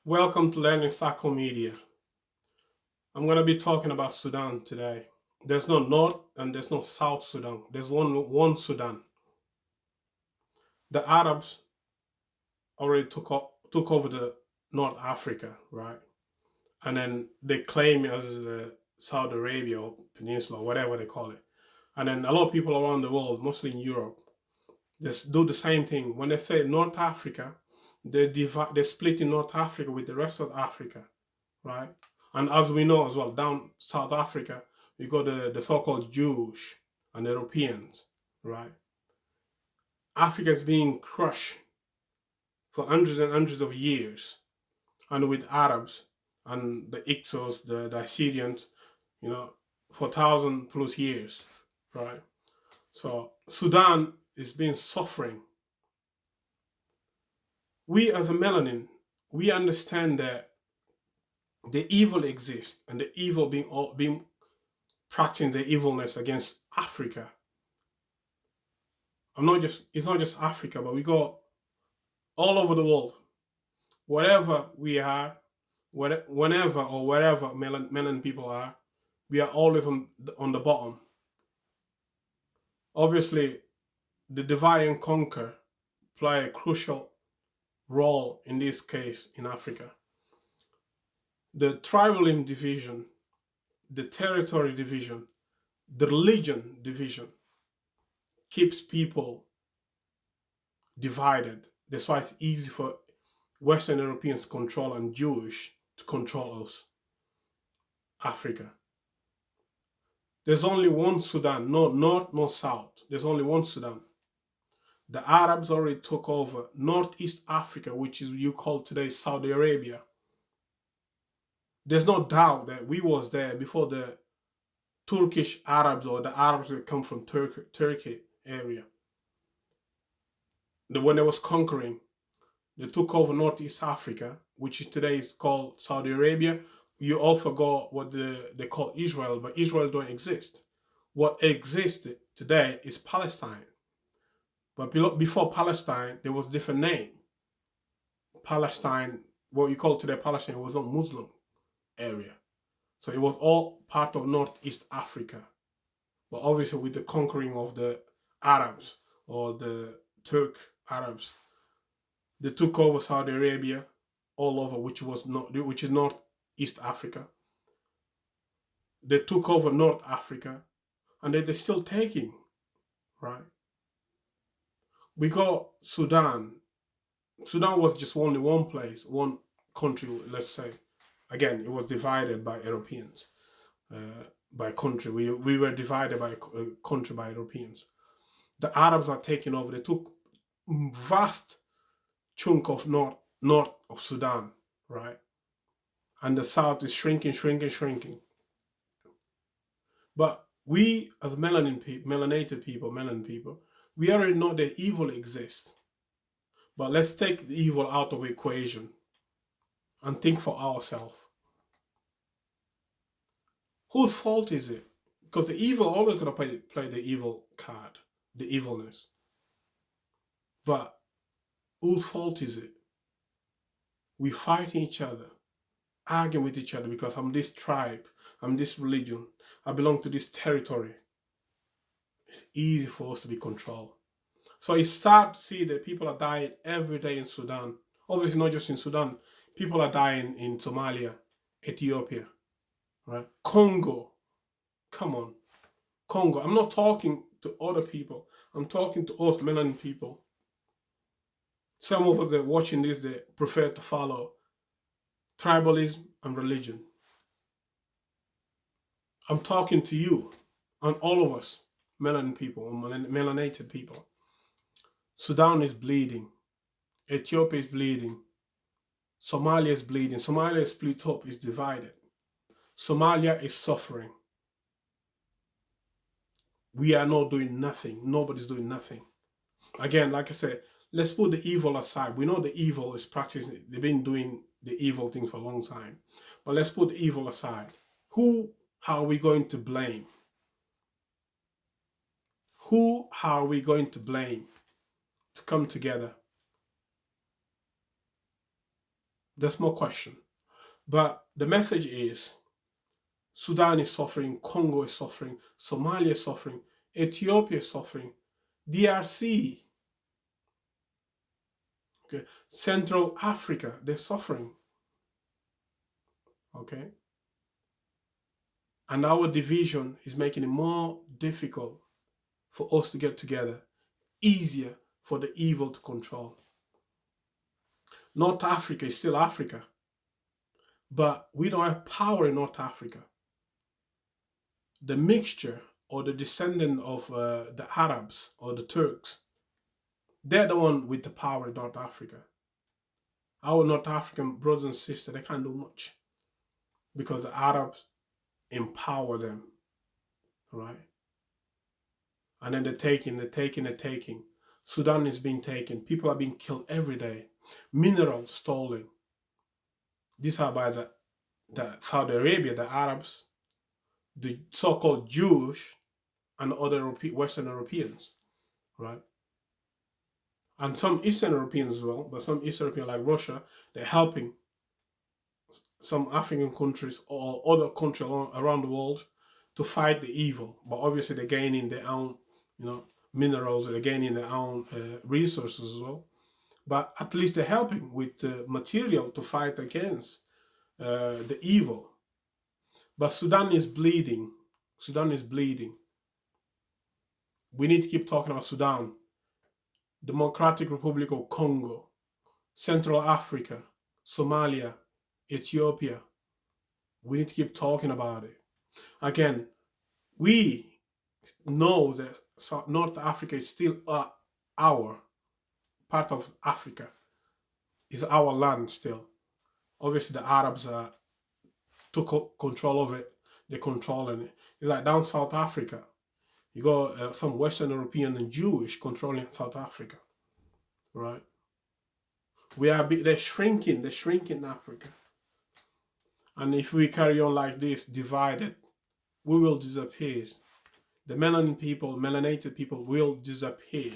Welcome to Learning Cycle Media. I'm going to be talking about Sudan today. There's no North and there's no South Sudan. There's one Sudan. The Arabs already took over the North Africa, right? And then they claim it as Saudi Arabia or Peninsula, whatever they call it. And then a lot of people around the world, mostly in Europe, just do the same thing. When they say North Africa, they split in North Africa with the rest of Africa, right? And as we know as well, down South Africa, we got the so-called Jews and Europeans, right? Africa is being crushed for hundreds and hundreds of years, and with Arabs and the Ixos, the Assyrians, for 1,000+ years, right? So Sudan is being suffering. We as a melanin, we understand that the evil exists, and the evil being practicing the evilness against Africa. It's not just Africa, but we go all over the world. Wherever we are, whenever or wherever melanin people are, we are always on the bottom. Obviously, the divide and conquer play a crucial role in this case in Africa. The tribalism division, the territory division, the religion division keeps people divided. That's why it's easy for Western Europeans to control and Jewish to control us, Africa. There's only one Sudan, no North, no South. There's only one Sudan. The Arabs already took over Northeast Africa, which is you call today Saudi Arabia. There's no doubt that we was there before the Turkish Arabs or the Arabs that come from Turkey area. When they was conquering, they took over Northeast Africa, which is today is called Saudi Arabia. You also got what they call Israel, but Israel don't exist. What exists today is Palestine. But before Palestine, there was a different name. Palestine, what you call today Palestine, was a Muslim area. So it was all part of Northeast Africa. But obviously with the conquering of the Arabs or the Turk Arabs, they took over Saudi Arabia all over, which is Northeast Africa. They took over North Africa, and they're still taking, right? We got Sudan. Sudan was just only one place, one country, let's say. Again, it was divided by Europeans, by country. We were divided by country by Europeans. The Arabs are taking over. They took vast chunk of north of Sudan, right? And the south is shrinking, shrinking, shrinking. But we, as melanated people, we already know that evil exists. But let's take the evil out of the equation and think for ourselves. Whose fault is it? Because the evil always gonna play the evil card, the evilness. But whose fault is it? We fighting each other, arguing with each other because I'm this tribe, I'm this religion, I belong to this territory. It's easy for us to be controlled. So it's sad to see that people are dying every day in Sudan. Obviously not just in Sudan. People are dying in Somalia, Ethiopia, right? Congo. Come on. Congo. I'm not talking to other people. I'm talking to us melanin people. Some of us that are watching this, they prefer to follow tribalism and religion. I'm talking to you and all of us, melanin people, melanated people. Sudan is bleeding. Ethiopia is bleeding. Somalia is bleeding. Somalia is split up, is divided. Somalia is suffering. We are not doing nothing. Nobody's doing nothing. Again, like I said, let's put the evil aside. We know the evil is practicing. They've been doing the evil thing for a long time. But let's put the evil aside. Who are we going to blame? Who are we going to blame to come together? There's more question. But the message is Sudan is suffering, Congo is suffering, Somalia is suffering, Ethiopia is suffering, DRC, okay, Central Africa, they're suffering. Okay? And our division is making it more difficult for us to get together, easier for the evil to control. North Africa is still Africa, but we don't have power in North Africa. The mixture or the descendant of the Arabs or the Turks, they're the one with the power in North Africa. Our North African brothers and sisters, they can't do much because the Arabs empower them, right? And then they're taking. Sudan is being taken. People are being killed every day. Minerals stolen. These are by the Saudi Arabia, the Arabs, the so-called Jewish, and other Western Europeans, right? And some Eastern Europeans as well, but some Eastern Europeans like Russia, they're helping some African countries or other countries around the world to fight the evil. But obviously they're gaining their own, minerals, they're gaining their own resources as well. But at least they're helping with material to fight against the evil. But Sudan is bleeding. Sudan is bleeding. We need to keep talking about Sudan, Democratic Republic of Congo, Central Africa, Somalia, Ethiopia. We need to keep talking about it. Again, we know that North Africa is still our part of Africa. Is our land still. Obviously, the Arabs took control of it. They're controlling it. It's like down South Africa. You got some Western European and Jewish controlling South Africa, right? They're shrinking. They're shrinking Africa. And if we carry on like this, divided, we will disappear. The melanated people will disappear.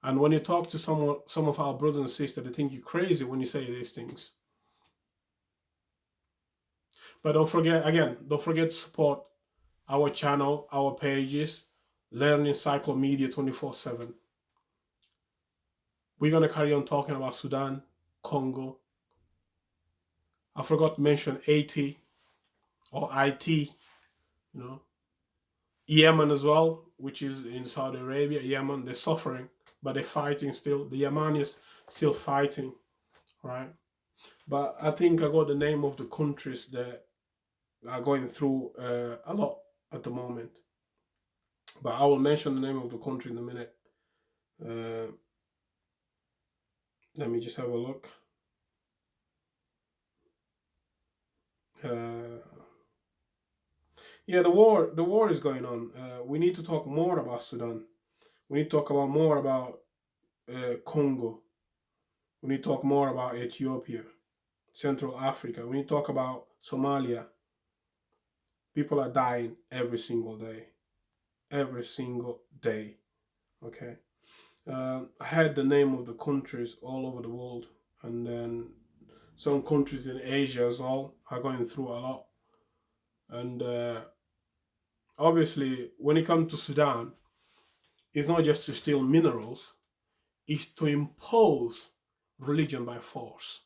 And when you talk to some of our brothers and sisters, they think you're crazy when you say these things. But don't forget to support our channel, our pages, Learning Encyclopedia 24/7. We're going to carry on talking about Sudan, Congo. I forgot to mention Haiti or IT, Yemen as well, which is in Saudi Arabia. Yemen, they're suffering, but they're fighting still. The Yemenis still fighting, right? But I think I got the name of the countries that are going through a lot at the moment. But I will mention the name of the country in a minute. Let me just have a look. Yeah, the war is going on. We need to talk more about Sudan. We need to talk more about Congo. We need to talk more about Ethiopia, Central Africa. We need to talk about Somalia. People are dying every single day. Every single day. Okay. I had the name of the countries all over the world, and then some countries in Asia as well are going through a lot. And obviously, when it comes to Sudan, it's not just to steal minerals, it's to impose religion by force.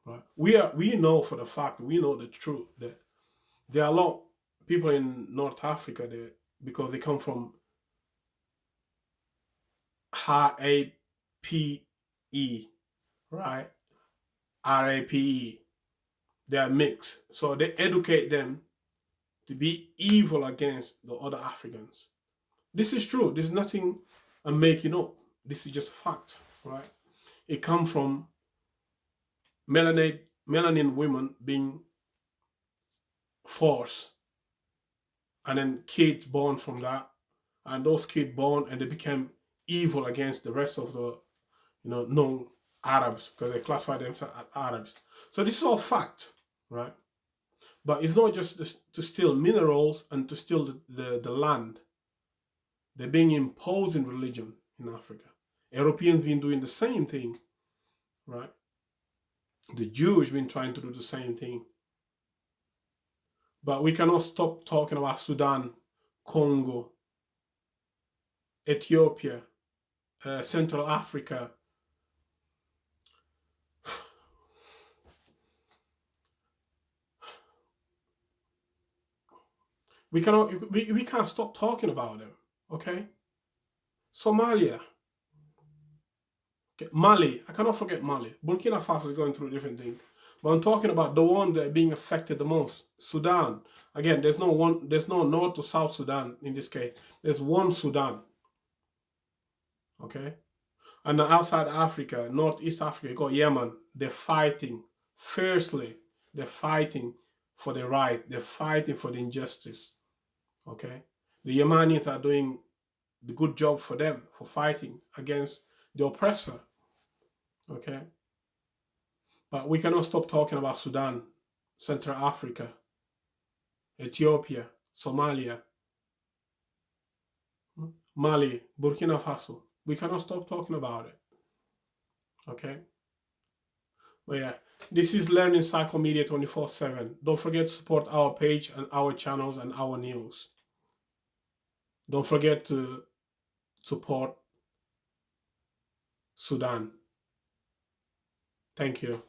Right? We know for the fact, we know the truth that there are a lot of people in North Africa that because they come from RAPE, right? RAPE. They are mixed. So they educate them to be evil against the other Africans. This is true. There's nothing I'm making up. This is just a fact, right? It comes from melanin women being forced, and then kids born from that, and those kids born and they became evil against the rest of the known Arabs because they classify themselves as Arabs. So this is all fact, right? But it's not just to steal minerals and to steal the land. They're being imposed in religion in Africa. Europeans been doing the same thing, right? The Jews been trying to do the same thing. But we cannot stop talking about Sudan, Congo, Ethiopia, Central Africa. We can't stop talking about them, okay? Somalia, okay. Mali, I cannot forget Mali. Burkina Faso is going through different things. But I'm talking about the one that are being affected the most. Sudan. Again, there's no North to South Sudan in this case. There's one Sudan. Okay? And outside Africa, Northeast Africa, you got Yemen. They're fighting fiercely. They're fighting for the right. They're fighting for the injustice. Okay? The Yemenians are doing the good job for them, for fighting against the oppressor. Okay? But we cannot stop talking about Sudan, Central Africa, Ethiopia, Somalia, Mali, Burkina Faso. We cannot stop talking about it. Okay? But yeah, this is Learning Cycle Media 24/7. Don't forget to support our page and our channels and our news. Don't forget to support Sudan. Thank you.